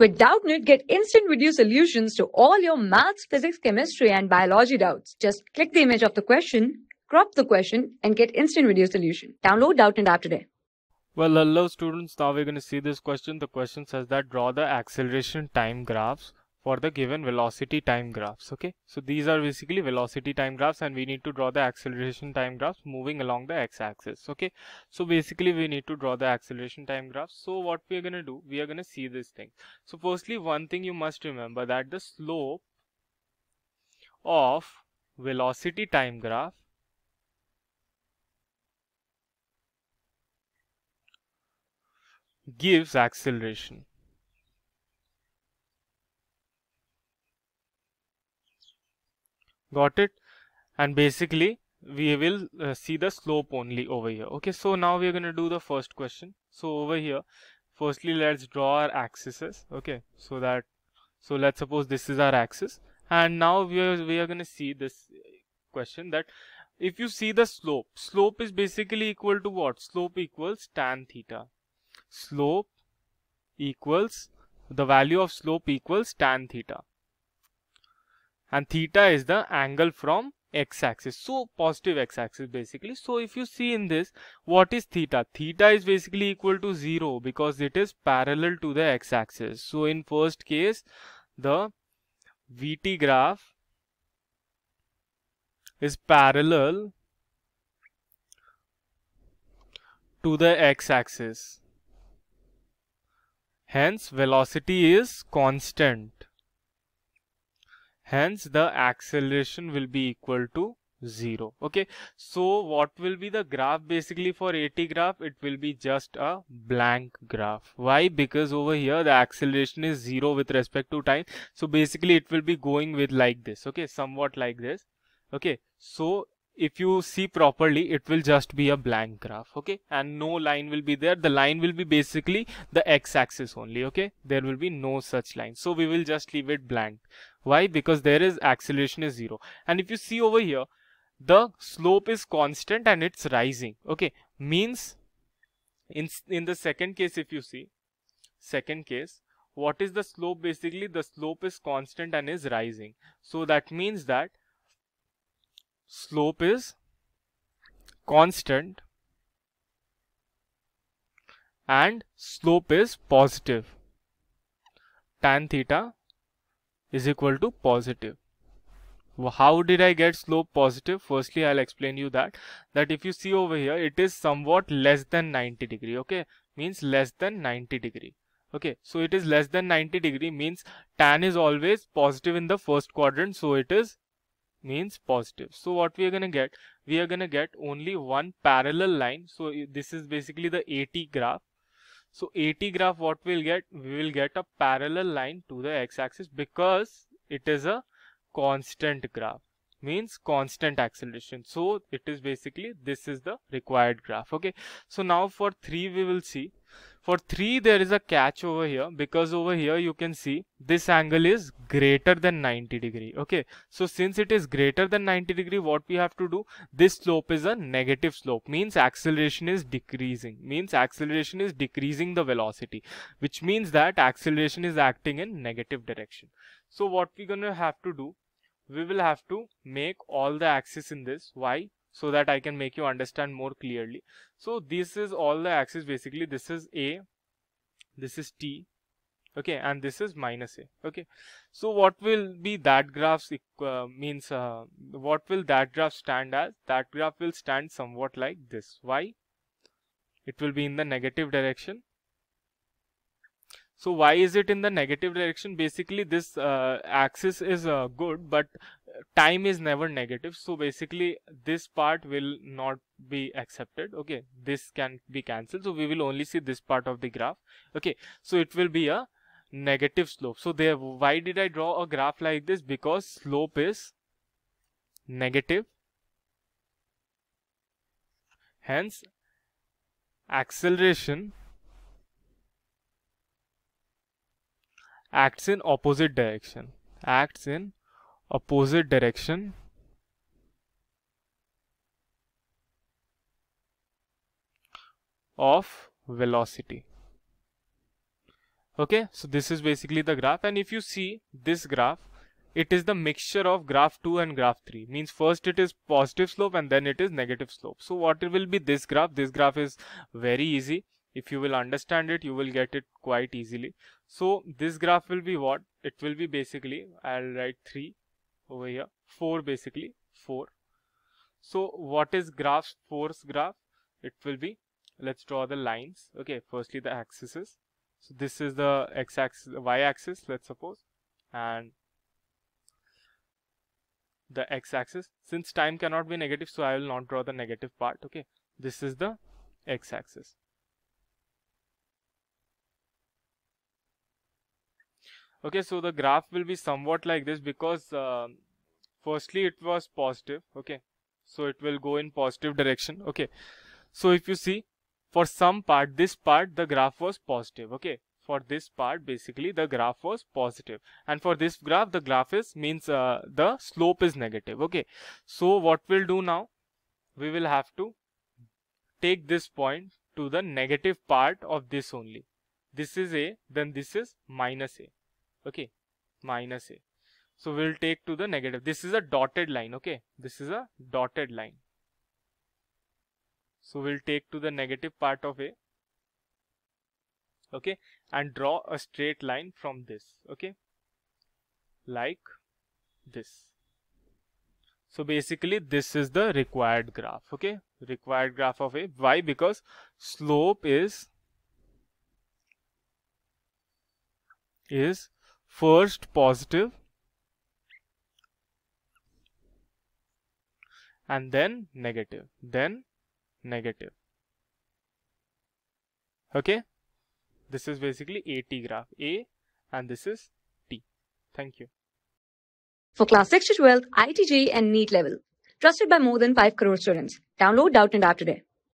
With Doubtnut, get instant video solutions to all your maths, physics, chemistry, and biology doubts. Just click the image of the question, crop the question, and get instant video solution. Download Doubtnut app today. Well, hello students, now we're going to see this question. The question says that draw the acceleration time graphs for the given velocity time graphs. Okay, so these are basically velocity time graphs and we need to draw the acceleration time graphs moving along the x-axis. Okay, so basically we need to draw the acceleration time graphs. So what we are going to do, we are going to see this thing. So firstly, one thing you must remember, that the slope of velocity time graph gives acceleration. Got it? And basically we will see the slope only over here. Okay, so now we are going to do the first question. So over here, firstly let's draw our axes. Okay, so let's suppose this is our axis, and now we are going to see this question, that if you see the slope is basically equal to what? Slope equals tan theta. Slope equals, the value of slope equals tan theta, and theta is the angle from x-axis, so positive x-axis basically. So if you see in this, what is theta? Theta is basically equal to 0 because it is parallel to the x-axis. So in first case, the VT graph is parallel to the x-axis, hence velocity is constant, hence the acceleration will be equal to 0. Okay, so what will be the graph basically for AT graph? It will be just a blank graph. Why? Because over here the acceleration is 0 with respect to time, so basically it will be going with like this. Okay, somewhat like this. Okay, so if you see properly, it will just be a blank graph. Okay, and no line will be there. The line will be basically the x-axis only. Okay, there will be no such line, so we will just leave it blank. Why? Because there is acceleration is 0, and if you see over here, the slope is constant and it's rising. Okay, means in the second case, if you see second case, what is the slope? Basically the slope is constant and is rising, so that means that slope is constant and slope is positive. Tan theta is equal to positive. How did I get slope positive? Firstly, I'll explain you that if you see over here, it is somewhat less than 90 degree. Okay, means less than 90 degree. Okay, so it is less than 90 degree means tan is always positive in the first quadrant, so it is means positive. So what we are going to get? We are going to get only one parallel line. So this is basically the AT graph. So AT graph, what we'll get? We will get a parallel line to the x-axis because it is a constant graph, means constant acceleration. So it is basically, this is the required graph. Okay, so now for 3 we will see. For 3 there is a catch over here, because over here you can see this angle is greater than 90 degree. Okay, so since it is greater than 90 degree, what we have to do? This slope is a negative slope, means acceleration is decreasing, the velocity, which means that acceleration is acting in negative direction. So what we're gonna have to do, we will have to make all the axes in this. Why? So that I can make you understand more clearly. So this is all the axes basically. This is A, this is T, okay, and this is minus A. Okay, so what will be that graphs what will that graph stand as? That graph will stand somewhat like this. Why? It will be in the negative direction. So why is it in the negative direction? Basically this axis is good, but time is never negative, so basically this part will not be accepted. Okay, this can be cancelled, so we will only see this part of the graph. Okay, so it will be a negative slope. So there, why did I draw a graph like this? Because slope is negative, hence acceleration acts in opposite direction, of velocity. Okay, so this is basically the graph, and if you see this graph, it is the mixture of graph 2 and graph 3. Means first it is positive slope and then it is negative slope. So what will be this graph? This graph is very easy. If you will understand it, you will get it quite easily. So this graph will be what? It will be basically, I'll write 3 over here, 4 basically, 4. So what is graph 4's graph? It will be, let's draw the lines. Okay, firstly the axes. So this is the x-axis, the y-axis, let's suppose, and the x-axis. Since time cannot be negative, so I will not draw the negative part. Okay, this is the x-axis. Okay, so the graph will be somewhat like this because firstly it was positive. Okay, so it will go in positive direction. Okay, so if you see, for some part, this part, the graph was positive. Okay, for this part basically the graph was positive, and for this graph the graph is means the slope is negative. Okay, so what we'll do now, we will have to take this point to the negative part of this only. This is a, then this is minus a. Okay, minus a. So we'll take to the negative. This is a dotted line. Okay, this is a dotted line. So we'll take to the negative part of a. Okay, and draw a straight line from this. Okay, like this. So basically this is the required graph. Okay, required graph of a. Why? Because slope is first positive and then negative, okay, this is basically AT graph, A, and this is T. Thank you. For class 6 to 12, IIT JEE and NEET level. Trusted by more than 5 crore students. Download Doubtnut App today.